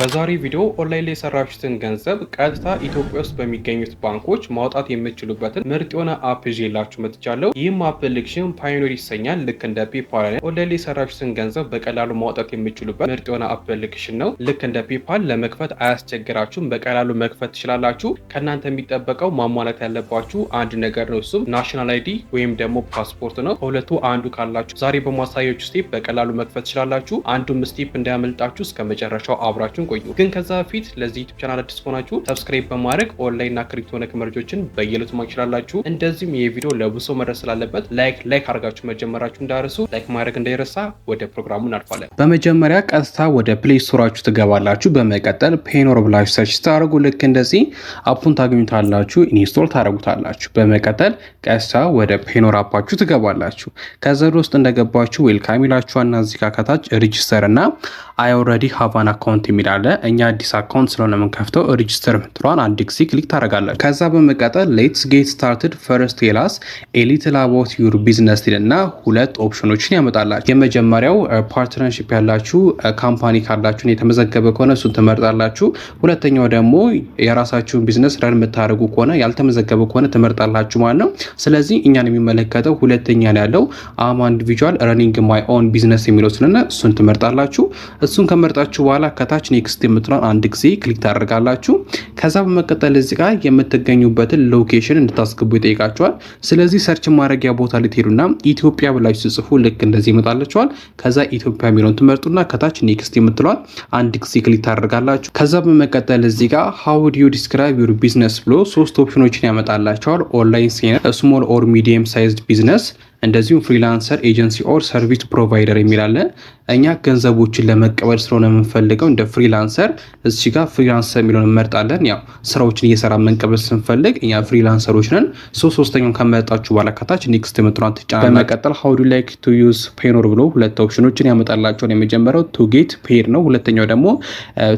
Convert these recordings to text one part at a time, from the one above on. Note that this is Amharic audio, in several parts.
በዛሬ ቪዲዮ ኦንላይን ላይ የሰራችሁትን ገንዘብ ቀጥታ ኢትዮጵያ ውስጥ በሚገኙት ባንኮች ማውጣት የምትችሉበትን ምርጥ የሆነ አፕ ይዤላችሁ መጥቻለሁ። ይህም አፕሊኬሽን ፓዮኒር ይሰኛል። ልክ እንደ ፔፓል ኦንላይን ላይ የሰራችሁትን ገንዘብ በቀላሉ ማውጣት የምትችሉበት ምርጥ የሆነ አፕሊኬሽን ነው። ልክ እንደ ፔፓል ለመክፈት አያስቸግራችሁም። በቀላሉ መክፈት ትችላላችሁ። ከእናንተ የሚጠበቀው ማሟላት ያለባችሁ አንድ ነገር ነው። እሱም ናሽናል አይዲ ወይም ደግሞ ፓስፖርት ነው። ከሁለቱ አንዱ ካላችሁ ዛሬ በማሳያችሁ ስቴፕ በቀላሉ መክፈት ትችላላችሁ። አንዱም ስቴፕ እንዳያመልጣችሁ እስከ መጨረሻው አብራችሁን ቆዩ። ግን ከዛ በፊት ለዚህ ዩቲዩብ ቻናል አዲስ ሆናችሁ ሰብስክራይብ በማድረግ ኦንላይን እና ክሪፕቶ ነክ መረጃዎችን በየዕለቱ ማግኘት ትችላላችሁ። እንደዚህም ይሄ ቪዲዮ ለብዙ መድረስ ስላለበት ላይክ አድርጋችሁ መጀመራችሁ እንዳረሱ ላይክ ማድረግ እንዳይረሳ። ወደ ፕሮግራሙ እናልፋለን። በመጀመሪያ ቀጥታ ወደ ፕሌይ ስቶራችሁ ትገባላችሁ። በመቀጠል ፔኖር ብላችሁ ሰርች ታደርጉ ልክ እንደዚህ አፑን ታገኙታላችሁ። ኢንስቶል ታደርጉታላችሁ። በመቀጠል ቀጥታ ወደ ፔኖር አፓችሁ ትገባላችሁ። ከዛ ውስጥ እንደገባችሁ ዌልካም ይላችኋልና እዚህ ጋር ከታች ሬጂስተር እና አይ ኦልሬዲ ሃቭ አን አካውንት የሚላለ እኛ አዲስ አካውንት ስለሆነ የምንከፍተው ሬጂስተር ምትሏን አንድ ጊዜ ክሊክ ታደርጋላችሁ። ከዛ በመቀጠል ሌትስ ጌት ስታርትድ ፈርስት ቴላስ ኤ ሊትል አባውት ዩር ቢዝነስ እና ሁለት ኦፕሽኖችን ያመጣላችሁ። የመጀመሪያው ፓርትነርሺፕ ያላችሁ ካምፓኒ ካላችሁ የተመዘገበ ከሆነ እሱን ትመርጣላችሁ። ሁለተኛው ደግሞ የራሳችሁን ቢዝነስ ረን የምታደርጉ ከሆነ ያልተመዘገበ ከሆነ ትመርጣላችሁ ማለት ነው። ስለዚህ እኛን የሚመለከተው ሁለተኛ ነው ያለው አም ኢንዲቪጁዋል ረኒንግ ማይ ኦን ቢዝነስ የሚለው ስለሆነ እሱን ትመርጣላችሁ። እሱን ከመርጣችሁ በኋላ ከታች ኔክስት የምትለውን አንድ ጊዜ ክሊክ ታደርጋላችሁ። ከዛ በመቀጠል እዚህ ጋር የምትገኙበትን ሎኬሽን እንድታስገቡ ይጠይቃችኋል። ስለዚህ ሰርች ማድረጊያ ቦታ ልትሄዱና ኢትዮጵያ ብላችሁ ጽፉ ልክ እንደዚህ ይመጣላችኋል። ከዛ ኢትዮጵያ የሚለውን ትመርጡና ከታች ኔክስት የምትለዋል አንድ ጊዜ ክሊክ ታደርጋላችሁ። ከዛ በመቀጠል እዚህ ጋር ሃው ዱ ዩ ዲስክራይብ ዩር ቢዝነስ ብሎ ሶስት ኦፕሽኖችን ያመጣላችኋል። ኦንላይን ሴለር፣ ስሞል ኦር ሚዲየም ሳይዝድ ቢዝነስ እንደዚሁም ፍሪላንሰር ኤጀንሲ ኦር ሰርቪስ ፕሮቫይደር የሚላለ እኛ ገንዘቦችን ለመቀበል ስለሆነ የምንፈልገው እንደ ፍሪላንሰር እዚህ ጋር ፍሪላንሰር የሚለውን እንመርጣለን። ያው ስራዎችን እየሰራ መንቀበል ስንፈልግ እኛ ፍሪላንሰሮች ነን። ሶስተኛውን ከመረጣችሁ በኋላ ከታች ኔክስት የምትሏን ትጫናላችሁ። በመቀጠል ሃው ዱ ላይክ ቱ ዩዝ ፔኖር ብሎ ሁለት ኦፕሽኖችን ያመጣላችኋል። የመጀመሪያው ቱ ጌት ፔድ ነው። ሁለተኛው ደግሞ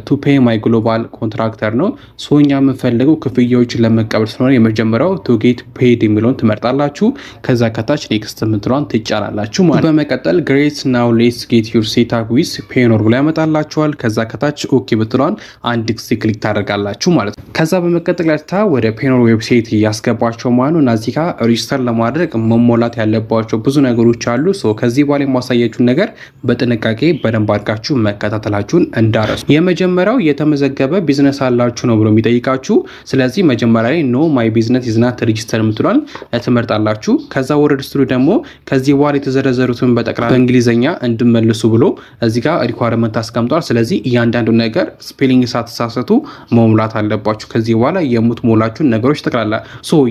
ቱ ፔይ ማይ ግሎባል ኮንትራክተር ነው። እኛ የምንፈልገው ክፍያዎችን ለመቀበል ስለሆነ የመጀመሪያው ቱ ጌት ፔድ የሚለውን ትመርጣላችሁ። ከዛ ከታች ኔክስት ምትሏን ትጫናላችሁ ማለት። በመቀጠል ግሬት ናው ሌትስ ጌት ዩር ሴትአፕ ዊዝ ፔኖር ብሎ ያመጣላችኋል። ከዛ ከታች ኦኬ ብትሏን አንድ ጊዜ ክሊክ ታደርጋላችሁ ማለት ነው። ከዛ በመቀጠል ቀጥታ ወደ ፔኖር ዌብሳይት እያስገባቸው ማለት ነው። እና እዚህ ጋር ሬጂስተር ለማድረግ መሞላት ያለባቸው ብዙ ነገሮች አሉ። ከዚህ በኋላ የማሳያችሁን ነገር በጥንቃቄ በደንብ አድርጋችሁ መከታተላችሁን እንዳረሱ። የመጀመሪያው የተመዘገበ ቢዝነስ አላችሁ ነው ብሎ የሚጠይቃችሁ። ስለዚህ መጀመሪያ ላይ ኖ ማይ ቢዝነስ ኢዝ ናት ሬጂስተር ምትሏን ትመርጣላችሁ። ከዛ ወረድ ስትሉ ደግሞ ከዚህ በኋላ የተዘረዘሩትን በጠቅላላ በእንግሊዘኛ እንድመልሱ ብሎ እዚህ ጋር ሪኳየርመንት አስቀምጧል። ስለዚህ እያንዳንዱ ነገር ስፔሊንግ ሳትሳሳቱ መሙላት አለባችሁ። ከዚህ በኋላ የምትሞላችሁን ነገሮች ጠቅላላ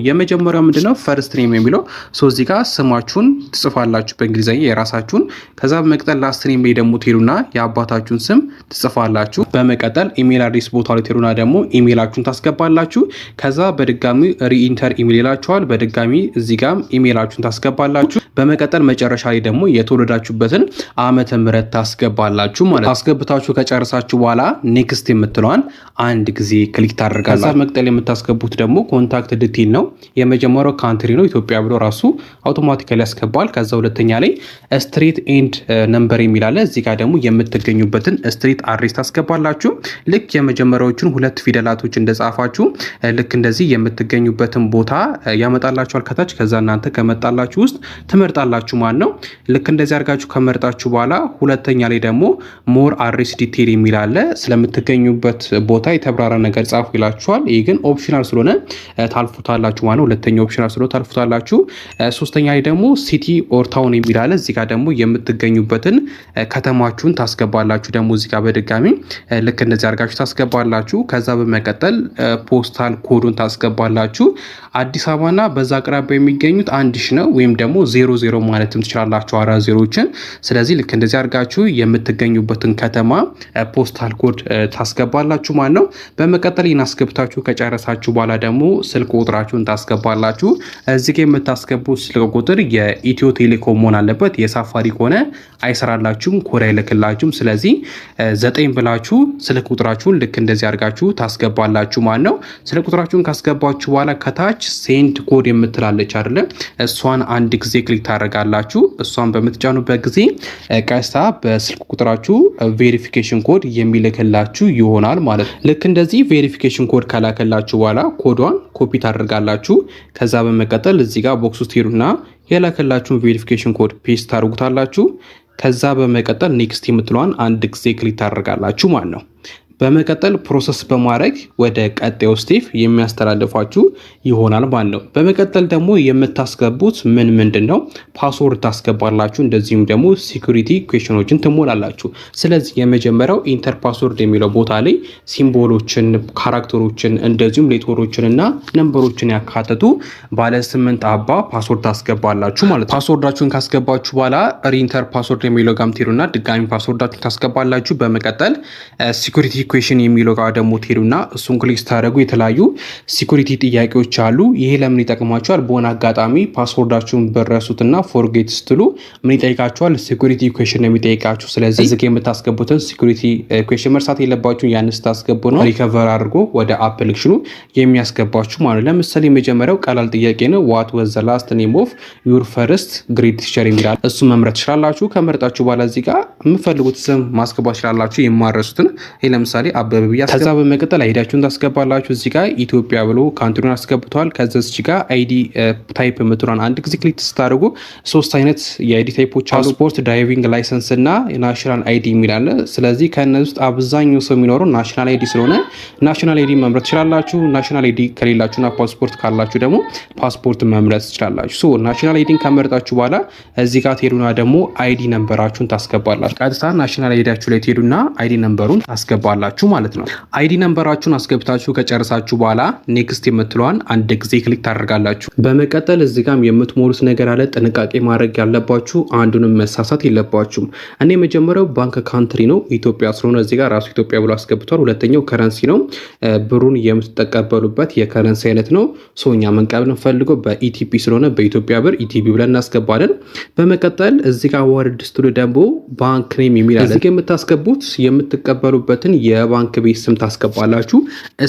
የመጀመሪያው ምንድነው ፈርስት ኔም የሚለው እዚህ ጋር ስማችሁን ትጽፋላችሁ በእንግሊዘኛ የራሳችሁን። ከዛ በመቀጠል ላስት ኔም ላይ ደግሞ ትሄዱና የአባታችሁን ስም ትጽፋላችሁ። በመቀጠል ኢሜል አድሬስ ቦታ ላይ ትሄዱና ደግሞ ኢሜላችሁን ታስገባላችሁ። ከዛ በድጋሚ ሪኢንተር ኢሜል ይላችኋል። በድጋሚ እዚህ ጋር ኢሜላችሁን ታስገባላችሁ። በመቀጠል መጨረሻ ላይ ደግሞ የተወለዳችሁበትን ዓመተ ምህረት ታስገባላችሁ ማለት ነው። አስገብታችሁ ከጨረሳችሁ በኋላ ኔክስት የምትለዋን አንድ ጊዜ ክሊክ ታደርጋላችሁ። ከዛ መቀጠል የምታስገቡት ደግሞ ኮንታክት ዲቴል ነው። የመጀመሪያው ካንትሪ ነው ኢትዮጵያ ብሎ ራሱ አውቶማቲካሊ ያስገባል። ከዛ ሁለተኛ ላይ ስትሪት ኤንድ ነምበር የሚላለ እዚህ ጋር ደግሞ የምትገኙበትን ስትሪት አድሬስ ታስገባላችሁ። ልክ የመጀመሪያዎቹን ሁለት ፊደላቶች እንደጻፋችሁ ልክ እንደዚህ የምትገኙበትን ቦታ ያመጣላችኋል ከታች። ከዛ እናንተ ከመጣላችሁ ውስጥ ትመርጣላችሁ ማለት ነው። ልክ እንደዚህ አድርጋችሁ ከመርጣችሁ በኋላ ሁለተኛ ላይ ደግሞ ሞር አድሬስ ዲቴል የሚል አለ። ስለምትገኙበት ቦታ የተብራራ ነገር ጻፉ ይላችኋል። ይህ ግን ኦፕሽናል ስለሆነ ታልፉታላችሁ ማለት ነው። ሁለተኛው ኦፕሽናል ስለሆነ ታልፉታላችሁ። ሶስተኛ ላይ ደግሞ ሲቲ ኦር ታውን የሚል አለ። እዚህ ጋር ደግሞ የምትገኙበትን ከተማችሁን ታስገባላችሁ። ደግሞ እዚህ ጋር በድጋሚ ልክ እንደዚህ አድርጋችሁ ታስገባላችሁ። ከዛ በመቀጠል ፖስታል ኮዱን ታስገባላችሁ። አዲስ አበባና በዛ አቅራቢያ የሚገኙት 1000 ነው ወይም ደግሞ 00 ማለትም ትችላላችሁ 4 ዜሮችን። ስለዚህ ልክ እንደዚህ አድርጋችሁ የምትገኙበትን ከተማ ፖስታል ኮድ ታስገባላችሁ ማለት ነው። በመቀጠል ይህን አስገብታችሁ ከጨረሳችሁ በኋላ ደግሞ ስልክ ቁጥራችሁን ታስገባላችሁ። እዚህ ጋር የምታስገቡት ስልክ ቁጥር የኢትዮ ቴሌኮም መሆን አለበት። የሳፋሪ ከሆነ አይሰራላችሁም፣ ኮድ አይልክላችሁም። ስለዚህ 9 ብላችሁ ስልክ ቁጥራችሁን ልክ እንደዚህ አድርጋችሁ ታስገባላችሁ ማለት ነው። ስልክ ቁጥራችሁን ካስገባችሁ በኋላ ከታች ሴንድ ኮድ የምትላለች አይደለ? እሷን አንድ ጊዜ ክሊክ ክሊክ ታደርጋላችሁ። እሷን በምትጫኑበት ጊዜ ቀጥታ በስልክ ቁጥራችሁ ቬሪፊኬሽን ኮድ የሚልክላችሁ ይሆናል ማለት ነው። ልክ እንደዚህ ቬሪፊኬሽን ኮድ ካላከላችሁ በኋላ ኮዷን ኮፒ ታደርጋላችሁ። ከዛ በመቀጠል እዚህ ጋር ቦክስ ውስጥ ሄዱና የላከላችሁን ቬሪፊኬሽን ኮድ ፔስት ታደርጉታላችሁ። ከዛ በመቀጠል ኔክስት የምትለዋን አንድ ጊዜ ክሊክ ታደርጋላችሁ ማለት ነው። በመቀጠል ፕሮሰስ በማድረግ ወደ ቀጣዩ ስቴፕ የሚያስተላልፋችሁ ይሆናል ማለት ነው። በመቀጠል ደግሞ የምታስገቡት ምንድን ነው? ፓስወርድ ታስገባላችሁ። እንደዚሁም ደግሞ ሲኩሪቲ ኩዌሽኖችን ትሞላላችሁ። ስለዚህ የመጀመሪያው ኢንተር ፓስወርድ የሚለው ቦታ ላይ ሲምቦሎችን፣ ካራክተሮችን እንደዚሁም ሌተሮችን እና ነምበሮችን ያካተቱ ባለ 8 አባ ፓስወርድ ታስገባላችሁ ማለት ነው። ፓስወርዳችሁን ካስገባችሁ በኋላ ሪኢንተር ፓስወርድ የሚለው ጋር ትሄዱና ድጋሚ ፓስወርዳችሁን ታስገባላችሁ። በመቀጠል ሲኩሪቲ ኩዌሽን የሚለው ጋር ደግሞ ትሄዱና እሱን ክሊክ ስታደርጉ የተለያዩ ሲኩሪቲ ጥያቄዎች አሉ። ይሄ ለምን ይጠቅማችኋል? በሆነ አጋጣሚ ፓስወርዳችሁን በረሱትና ፎርጌት ስትሉ ምን ይጠይቃችኋል? ሲኩሪቲ ኩዌሽን ነው የሚጠይቃችሁ። ስለዚህ እዚህ የምታስገቡትን ሲኩሪቲ ኩዌሽን መርሳት የለባችሁ። ያን ስታስገቡ ነው ሪከቨር አድርጎ ወደ አፕሊኬሽኑ የሚያስገባችሁ ማለት ነው። ለምሳሌ የመጀመሪያው ቀላል ጥያቄ ነው። ዋት ወዝ ዘ ላስት ኔም ኦፍ ዩር ፈርስት ግሬድ ቲቸር የሚላል እሱ መምረጥ ትችላላችሁ። ከመረጣችሁ በኋላ እዚህ ጋር የምፈልጉት ስም ማስገባት ትችላላችሁ። የማረሱትን ለምሳሌ አበበ ብያ። ከዛ በመቀጠል አይዲያችሁን ታስገባላችሁ። እዚህ ጋር ኢትዮጵያ ብሎ ካንትሪውን አስገብተዋል። ከዛ እዚህ ጋር አይዲ ታይፕ የምትሏን አንድ ጊዜ ክሊክ ስታደርጉ 3 አይነት የአይዲ ታይፖች አሉ። ፓስፖርት፣ ድራይቪንግ ላይሰንስ እና ናሽናል አይዲ የሚል አለ። ስለዚህ ከነዚህ ውስጥ አብዛኛው ሰው የሚኖረው ናሽናል አይዲ ስለሆነ ናሽናል አይዲ መምረጥ ትችላላችሁ። ናሽናል አይዲ ከሌላችሁና ፓስፖርት ካላችሁ ደግሞ ፓስፖርት መምረጥ ትችላላችሁ። ሶ ናሽናል አይዲን ከመረጣችሁ በኋላ እዚህ ጋር ትሄዱና ደግሞ አይዲ ነምበራችሁን ታስገባላችሁ። ቀጥታ ናሽናል አይዲያችሁ ላይ ትሄዱና አይዲ ነምበሩን ታስገባላችሁ ማለት ነው። አይዲ ነምበራችሁን አስገብታችሁ ከጨረሳችሁ በኋላ ኔክስት የምትለዋን አንድ ጊዜ ክሊክ ታደርጋላችሁ። በመቀጠል እዚህ ጋር የምትሞሉት ነገር አለ። ጥንቃቄ ማድረግ ያለባችሁ አንዱንም መሳሳት የለባችሁም። እኔ የመጀመሪያው ባንክ ካንትሪ ነው ኢትዮጵያ ስለሆነ እዚህ ጋር ራሱ ኢትዮጵያ ብሎ አስገብቷል። ሁለተኛው ከረንሲ ነው፣ ብሩን የምትጠቀበሉበት የከረንሲ አይነት ነው። እኛ መንቀበል እንፈልገው በኢቲፒ ስለሆነ በኢትዮጵያ ብር ኢቲፒ ብለን እናስገባለን። በመቀጠል እዚህ ጋር ወርድ ስትሉ ደግሞ ባንክ ኔም የሚል አለ። እዚህ የምታስገቡት የምትቀበሉበትን የባንክ ቤት ስም ታስገባላችሁ።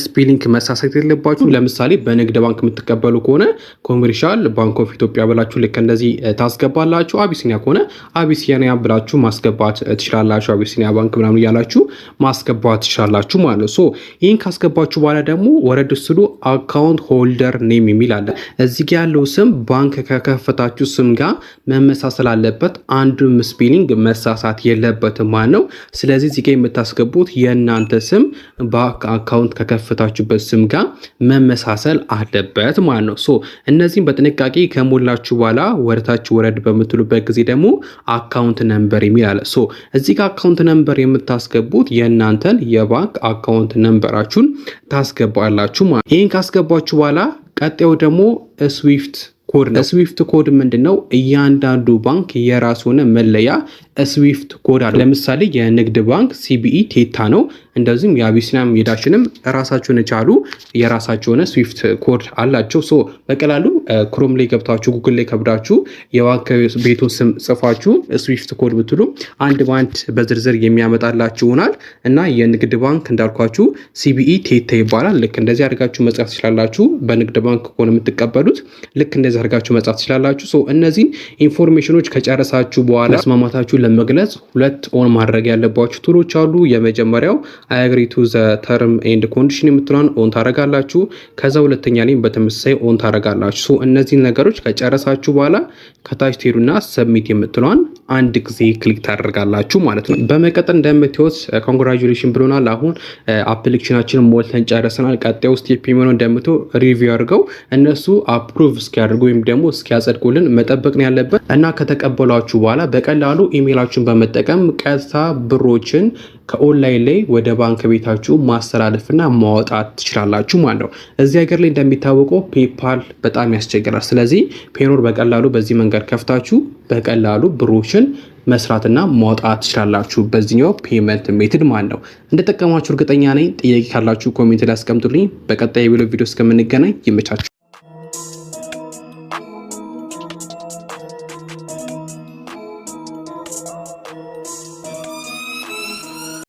ስፔሊንግ መሳሳት የለባችሁ። ለምሳሌ በንግድ ባንክ የምትቀበሉ ከሆነ ኮሜርሻል ባንክ ኦፍ ኢትዮጵያ ብላችሁ ልክ እንደዚህ ታስገባላችሁ። አቢሲኒያ ከሆነ አቢሲኒያ ብላችሁ ማስገባት ትችላላችሁ። አቢሲኒያ ባንክ ምናምን እያላችሁ ማስገባት ትችላላችሁ ማለት ነው። ይህን ካስገባችሁ በኋላ ደግሞ ወረድ ስሉ አካውንት ሆልደር ኔም የሚል አለ። እዚህ ጋር ያለው ስም ባንክ ከከፈታችሁ ስም ጋር መመሳሰል አለበት። አንዱም ስፔሊንግ መሳሳት የለበትም ማለት ነው። ስለዚህ እዚህ ጋር የምታስገቡት የእናንተ ስም በአካውንት ከከፈታችሁበት ስም ጋር መመሳሰል አለበት ማለት ነው። እነዚህም በጥንቃቄ ከሞላችሁ በኋላ ወደታች ወረድ በምትሉበት ጊዜ ደግሞ አካውንት ነምበር የሚል አለ። እዚህ ጋር አካውንት ነምበር የምታስገቡት የእናንተን የባንክ አካውንት ነምበራችሁን ታስገባላችሁ ማለት። ይህን ካስገባችሁ በኋላ ቀጣዩ ደግሞ ስዊፍት ኮድ ነው። ስዊፍት ኮድ ምንድነው? እያንዳንዱ ባንክ የራሱ ሆነ መለያ ስዊፍት ኮድ አለ። ለምሳሌ የንግድ ባንክ ሲቢኢ ቴታ ነው። እንደዚሁም የአቢሲኒያም የዳሽንም ራሳቸውን የቻሉ የራሳቸው ሆነ ስዊፍት ኮድ አላቸው። በቀላሉ ክሮም ላይ ገብታችሁ ጉግል ላይ ከብዳችሁ የባንክ ቤቱን ስም ጽፋችሁ ስዊፍት ኮድ ብትሉ አንድ ባንድ በዝርዝር የሚያመጣላችሁ ይሆናል እና የንግድ ባንክ እንዳልኳችሁ ሲቢኢ ቴታ ይባላል። ልክ እንደዚህ አድርጋችሁ መጻፍ ትችላላችሁ። በንግድ ባንክ ከሆነ የምትቀበሉት ልክ እንደዚህ አድርጋችሁ መጻፍ ትችላላችሁ። እነዚህን ኢንፎርሜሽኖች ከጨረሳችሁ በኋላ መስማማታችሁ ለመግለጽ ሁለት ኦን ማድረግ ያለባችሁ ቱሎች አሉ። የመጀመሪያው አይ አግሪ ቱ ዘ ተርም ኤንድ ኮንዲሽን የምትሏን ኦን ታረጋላችሁ። ከዛ ሁለተኛ ላይ በተመሳሳይ ኦን ታረጋላችሁ። እነዚህን ነገሮች ከጨረሳችሁ በኋላ ከታች ትሄዱና ሰብሚት የምትሏን አንድ ጊዜ ክሊክ ታደርጋላችሁ ማለት ነው። በመቀጠል እንደምትዩት ኮንግራቹሌሽን ብሎናል። አሁን አፕሊኬሽናችንን ሞልተን ጨርሰናል። ቀጣዩ ስቴፕ የሚሆነው እንደምትዩ ሪቪው አድርገው እነሱ አፕሩቭ እስኪያደርጉ ወይም ደግሞ እስኪያጸድቁልን መጠበቅ ነው ያለበት እና ከተቀበሏችሁ በኋላ በቀላሉ ኢሜይላችሁን በመጠቀም ቀጥታ ብሮችን ከኦንላይን ላይ ወደ ባንክ ቤታችሁ ማስተላለፍና ማውጣት ትችላላችሁ ማለት ነው። እዚህ ሀገር ላይ እንደሚታወቀው ፔፓል በጣም ያስቸግራል። ስለዚህ ፔኖር በቀላሉ በዚህ መንገድ ከፍታችሁ በቀላሉ ብሮችን መስራትና ማውጣት ትችላላችሁ። በዚህኛው ፔመንት ሜትድ ማለት ነው። እንደጠቀማችሁ እርግጠኛ ነኝ። ጥያቄ ካላችሁ ኮሜንት ላይ አስቀምጡልኝ። በቀጣይ ቪዲዮ እስከምንገናኝ ይመቻችሁ።